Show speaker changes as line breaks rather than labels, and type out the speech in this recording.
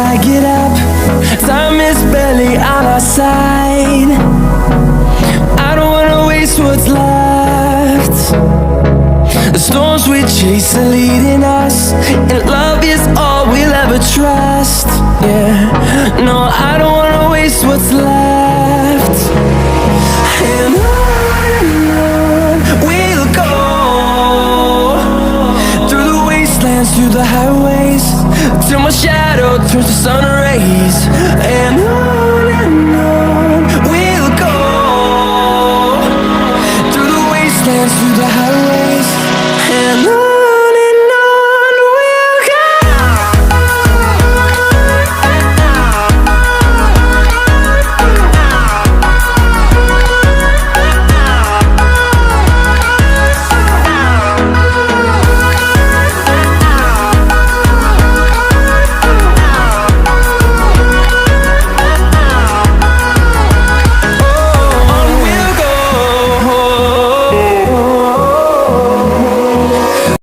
I get up. Time is barely on our side. I don't wanna waste what's left. The storms we chase are leading us, and love is all we'll ever trust. Yeah, no, I don't wanna waste what's left. And on we'll go, through the wastelands, through the highways, till my shadow turns to sun